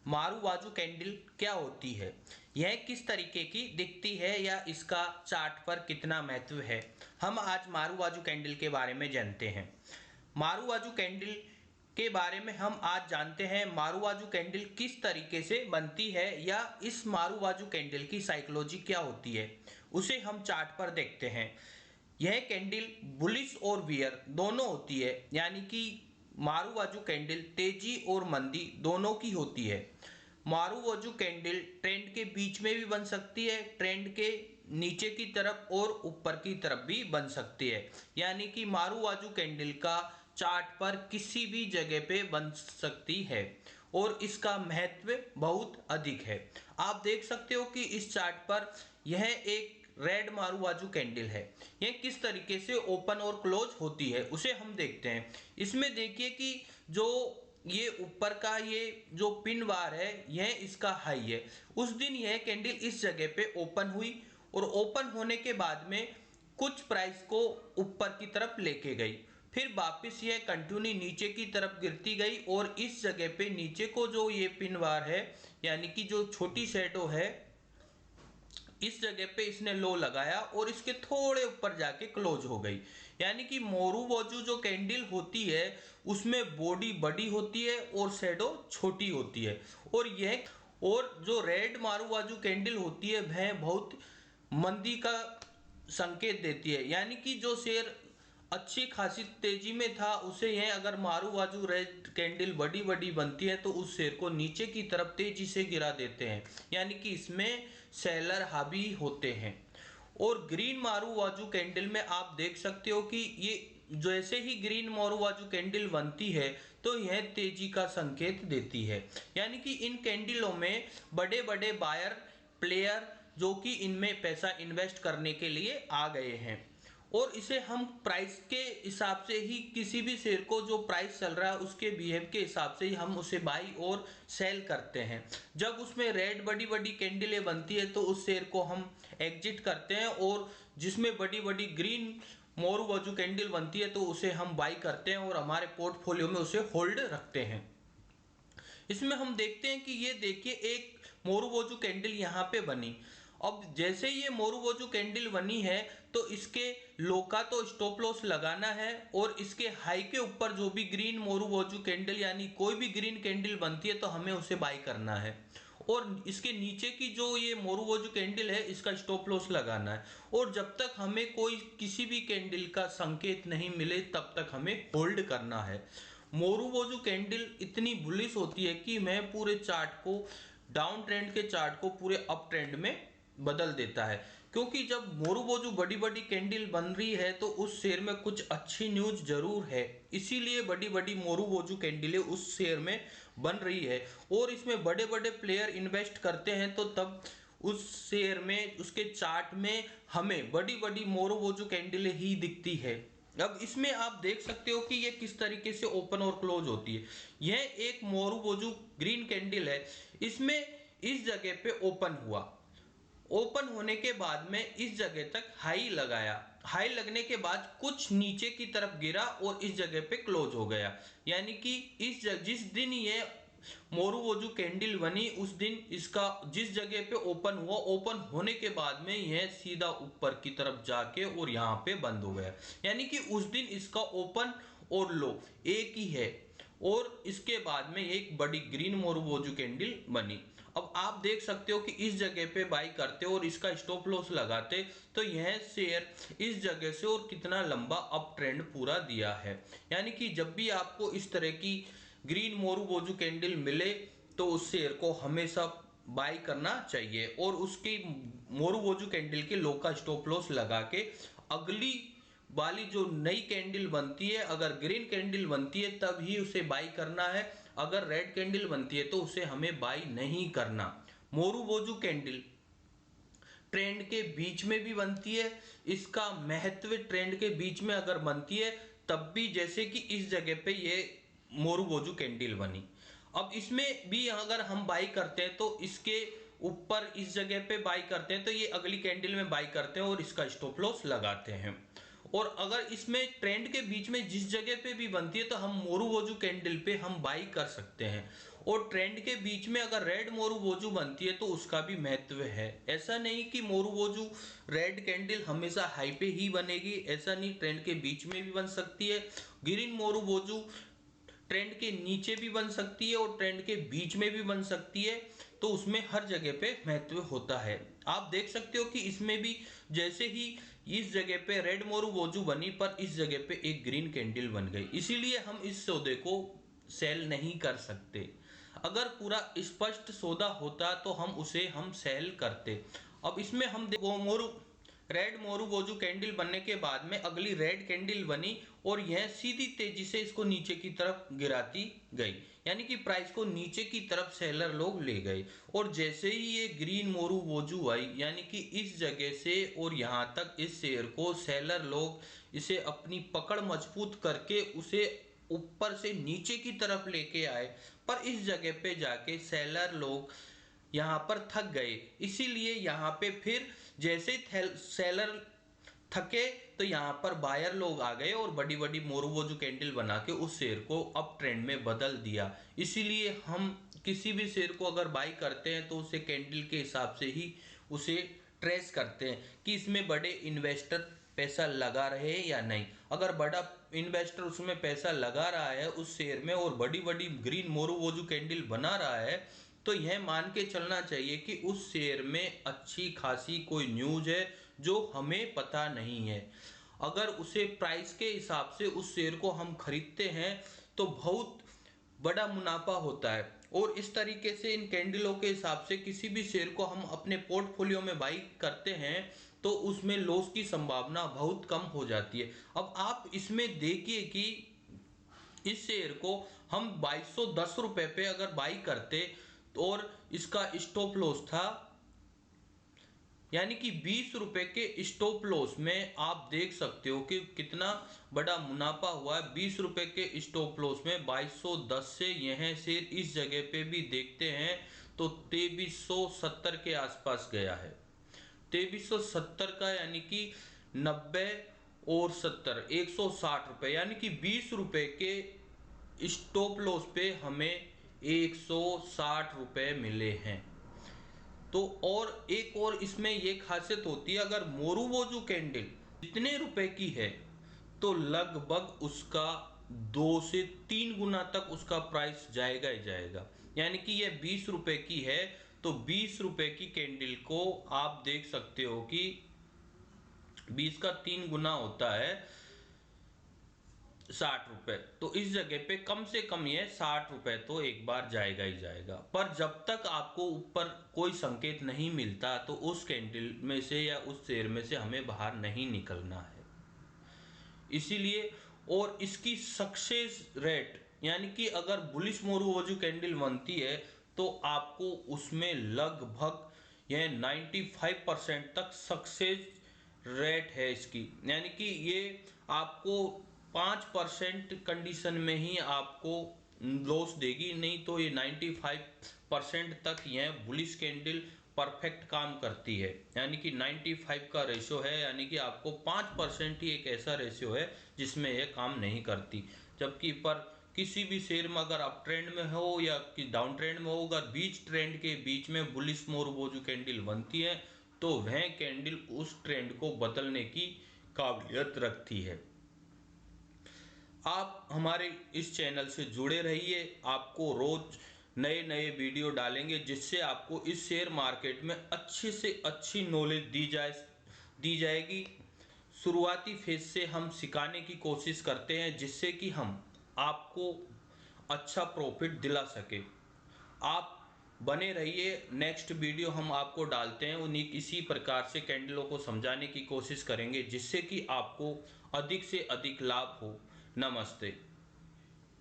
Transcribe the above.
मारुवाजू candle क्या होती है, यह किस तरीके की दिखती है या इसका चार्ट पर कितना महत्व है, हम आज मारुवाजू कैंडल के बारे में जानते हैं। मारुवाजू कैंडल के बारे में हम आज जानते हैं। मारुवाजू कैंडल किस तरीके से बनती है या इस मारुवाजू कैंडल की साइकोलॉजी क्या होती है, उसे हम चार्ट पर देखते हैं। यह कैंडल बुलिश और बियर दोनों होती है, यानी कि मारुवाजू कैंडल तेजी और मंदी दोनों की होती है। मारुवाजू कैंडल ट्रेंड के बीच में भी बन सकती है, ट्रेंड के नीचे की तरफ और ऊपर की तरफ भी बन सकती है, यानी कि मारुवाजू कैंडल का चार्ट पर किसी भी जगह पे बन सकती है और इसका महत्व बहुत अधिक है। आप देख सकते हो कि इस चार्ट पर यह एक रेड मारुवाजू कैंडल है। यह किस तरीके से ओपन और क्लोज होती है उसे हम देखते हैं। इसमें देखिए कि जो ये ऊपर का ये जो पिन बार है यह इसका हाई है। उस दिन यह कैंडल इस जगह पे ओपन हुई और ओपन होने के बाद में कुछ प्राइस को ऊपर की तरफ लेके गई, फिर वापस यह कंटिन्यू नीचे की तरफ गिरती गई और इस जगह पे नीचे को जो ये पिन बार है यानी कि जो छोटी शैडो है इस जगह पे इसने लो लगाया और इसके थोड़े ऊपर जाके क्लोज हो गई। यानी कि मारुवाजू जो कैंडल होती है उसमें बॉडी बड़ी होती है और शैडो छोटी होती है, और जो रेड मारुवाजू कैंडल होती है वह बहुत मंदी का संकेत देती है। यानी कि जो शेयर अच्छी खासी तेजी में था उसे यह अगर मारुवाजू रेड कैंडल बड़ी बड़ी बनती है तो उस शेयर को नीचे की तरफ तेजी से गिरा देते हैं, यानी कि इसमें सेलर हावी होते हैं। और ग्रीन मारुवाजू कैंडल में आप देख सकते हो कि ये जैसे ही ग्रीन मारुवाजू कैंडल बनती है तो यह तेजी का संकेत देती है, यानी कि इन कैंडलों में बड़े बड़े बायर प्लेयर जो कि इनमें पैसा इन्वेस्ट करने के लिए आ गए हैं और इसे हम प्राइस के हिसाब से ही किसी भी शेयर को जो प्राइस चल रहा है उसके बिहेव के हिसाब से ही हम उसे बाई और सेल करते हैं। जब उसमें रेड बड़ी बड़ी कैंडलें बनती है तो उस शेयर को हम एग्जिट करते हैं और जिसमें बड़ी बड़ी ग्रीन मारुवाजू कैंडल बनती है तो उसे हम बाई करते हैं और हमारे पोर्टफोलियो में उसे होल्ड रखते हैं। इसमें हम देखते हैं कि ये देखिए एक मारुवाजू कैंडल यहाँ पे बनी। अब जैसे ये मारुवाजू कैंडल बनी है तो इसके लो का तो स्टॉप लॉस लगाना है और इसके हाई के ऊपर जो भी ग्रीन मारुवाजू कैंडल यानी कोई भी ग्रीन कैंडल बनती है तो हमें उसे बाय करना है और इसके नीचे की जो ये मारुवाजू कैंडल है इसका स्टॉप लॉस लगाना है। और जब तक हमें कोई किसी भी कैंडल का संकेत नहीं मिले तब तक हमें होल्ड करना है। मारुवाजू कैंडल इतनी बुलिश होती है कि मैं पूरे चार्ट को डाउन ट्रेंड के चार्ट को पूरे अप ट्रेंड में बदल देता है, क्योंकि जब मारुवाजू बड़ी बड़ी कैंडल बन रही है तो उस शेयर में कुछ अच्छी न्यूज जरूर है, इसीलिए बड़ी बड़ी मारुवाजू कैंडलें उस शेयर में बन रही है और इसमें बड़े बड़े प्लेयर इन्वेस्ट करते हैं तो तब उस शेयर में उसके चार्ट में हमें बड़ी बड़ी मारुवाजू कैंडलें ही दिखती है। अब इसमें आप देख सकते हो कि ये किस तरीके से ओपन और क्लोज होती है। यह एक मारुवाजू ग्रीन कैंडल है, इसमें इस जगह पे ओपन हुआ, ओपन होने के बाद में इस जगह तक हाई लगाया, हाई लगने के बाद कुछ नीचे की तरफ गिरा और इस जगह पे क्लोज हो गया। यानी कि जिस दिन ये मारुवाजू कैंडल बनी उस दिन इसका जिस जगह पे ओपन हुआ, ओपन होने के बाद में यह सीधा ऊपर की तरफ जाके और यहाँ पे बंद हो गया। यानी कि उस दिन इसका ओपन और लो एक ही है और इसके बाद में एक बड़ी ग्रीन मारुवाजू कैंडल बनी। अब आप देख सकते हो कि इस जगह पे बाई करते और इसका स्टॉप लॉस लगाते तो यह शेयर इस जगह से और कितना लंबा अप ट्रेंड पूरा दिया है। यानी कि जब भी आपको इस तरह की ग्रीन मारुवाजू कैंडल मिले तो उस शेयर को हमेशा बाई करना चाहिए और उसकी मारुवाजू कैंडल के लो का स्टॉप लॉस लगा के अगली वाली जो नई कैंडल बनती है, अगर ग्रीन कैंडल बनती है तब ही उसे बाई करना है, अगर रेड कैंडल बनती है तो उसे हमें बाई नहीं करना। मारुवाजू कैंडल ट्रेंड के बीच में भी बनती है, इसका महत्व ट्रेंड के बीच में अगर बनती है तब भी, जैसे कि इस जगह पे ये मारुवाजू कैंडल बनी। अब इसमें भी अगर हम बाई करते हैं तो इसके ऊपर इस जगह पे बाई करते हैं तो ये अगली कैंडल में बाई करते हैं और इसका स्टॉप लॉस लगाते हैं। और अगर इसमें ट्रेंड के बीच में जिस जगह पे भी बनती है तो हम मारुवाजू कैंडल पे हम बाई कर सकते हैं और ट्रेंड के बीच में अगर रेड मोरुबोजू बनती है तो उसका भी महत्व है। ऐसा नहीं कि मोरुबोजू रेड कैंडल हमेशा हाई पे ही बनेगी, ऐसा नहीं, ट्रेंड के बीच में भी बन सकती है। ग्रीन मोरुबोजू ट्रेंड के नीचे भी बन सकती है और ट्रेंड के बीच में भी बन सकती है, तो उसमें हर जगह पे महत्व होता है। आप देख सकते हो कि इसमें भी जैसे ही इस जगह पे रेड मोरुबोजू बनी पर इस जगह पे एक ग्रीन कैंडल बन गई, इसीलिए हम इस सौदे को सेल नहीं कर सकते। अगर पूरा स्पष्ट सौदा होता तो हम सेल करते। अब इसमें हम देखो रेड मोरुबोजू कैंडल बनने के बाद में अगली रेड कैंडल बनी और यह सीधी तेजी से इसको नीचे की तरफ गिराती गई, यानी कि प्राइस को नीचे की तरफ सेलर लोग ले गए। और जैसे ही ये ग्रीन मोरुबोजू आई, यानी कि इस जगह से और यहाँ तक इस शेयर को सेलर लोग इसे अपनी पकड़ मजबूत करके उसे ऊपर से नीचे की तरफ लेके आए, पर इस जगह पे जाके सेलर लोग यहाँ पर थक गए। इसीलिए यहाँ पे फिर जैसे ही सेलर थके तो यहाँ पर बायर लोग आ गए और बड़ी बड़ी मोरुबोजू कैंडल बना के उस शेयर को अप ट्रेंड में बदल दिया। इसीलिए हम किसी भी शेयर को अगर बाई करते हैं तो उसे कैंडल के हिसाब से ही उसे ट्रेस करते हैं कि इसमें बड़े इन्वेस्टर पैसा लगा रहे हैं या नहीं। अगर बड़ा इन्वेस्टर उसमें पैसा लगा रहा है उस शेयर में और बड़ी बड़ी ग्रीन मोरुबोजू कैंडल बना रहा है, तो यह मान के चलना चाहिए कि उस शेयर में अच्छी खासी कोई न्यूज है जो हमें पता नहीं है। अगर उसे प्राइस के हिसाब से उस शेयर को हम खरीदते हैं तो बहुत बड़ा मुनाफा होता है, और इस तरीके से इन कैंडलों के हिसाब से किसी भी शेयर को हम अपने पोर्टफोलियो में बाई करते हैं तो उसमें लॉस की संभावना बहुत कम हो जाती है। अब आप इसमें देखिए कि इस शेयर को हम 2210 रुपए पे अगर बाई करते और इसका स्टॉप लॉस था, यानी कि 20 रुपए के स्टॉप लॉस में आप देख सकते हो कि कितना बड़ा मुनाफा हुआ है। 20 रुपए के स्टॉप लॉस में 2210 से यह शेयर इस जगह पे भी देखते हैं तो 2370 के आसपास गया है। 2370 का यानी कि 90 और 70 160 रुपए, यानी कि 20 रुपए के स्टॉप लॉस पे हमें 160 रुपए मिले हैं। तो और एक और इसमें ये खासियत होती है, अगर मोरुबोजू कैंडल जितने रुपए की है तो लगभग उसका 2 से 3 गुना तक उसका प्राइस जाएगा ही जाएगा। यानी कि ये 20 रुपए की है तो 20 रुपए की कैंडल को आप देख सकते हो कि 20 का 3 गुना होता है 60 रुपए, तो इस जगह पे कम से कम ये 60 रुपए तो एक बार जाएगा ही जाएगा। पर जब तक आपको ऊपर कोई संकेत नहीं मिलता तो उस कैंडल में से या उस शेयर में से हमें बाहर नहीं निकलना है। इसीलिए और इसकी सक्सेस रेट, यानी कि अगर बुलिश मोरुबोजू कैंडल बनती है तो आपको उसमें लगभग यह 95% तक सक्सेस रेट है इसकी, यानी कि ये आपको 5% कंडीशन में ही आपको लॉस देगी, नहीं तो ये 95% तक यह बुलिश कैंडल परफेक्ट काम करती है। यानी कि 95 का रेशियो है, यानी कि आपको 5% ही एक ऐसा रेशियो है जिसमें यह काम नहीं करती। जबकि पर किसी भी शेयर में अगर आप ट्रेंड में हो या कि डाउन ट्रेंड में हो, अगर बीच ट्रेंड के बीच में बुलिश मोरुबोजू कैंडल बनती है तो वह कैंडल उस ट्रेंड को बदलने की काबिलियत रखती है। आप हमारे इस चैनल से जुड़े रहिए, आपको रोज नए नए वीडियो डालेंगे जिससे आपको इस शेयर मार्केट में अच्छी से अच्छी नॉलेज दी जाएगी। शुरुआती फेज से हम सिखाने की कोशिश करते हैं जिससे कि हम आपको अच्छा प्रॉफिट दिला सके। आप बने रहिए, नेक्स्ट वीडियो हम आपको डालते हैं उन्हीं इसी प्रकार से कैंडलों को समझाने की कोशिश करेंगे जिससे कि आपको अधिक से अधिक लाभ हो। नमस्ते।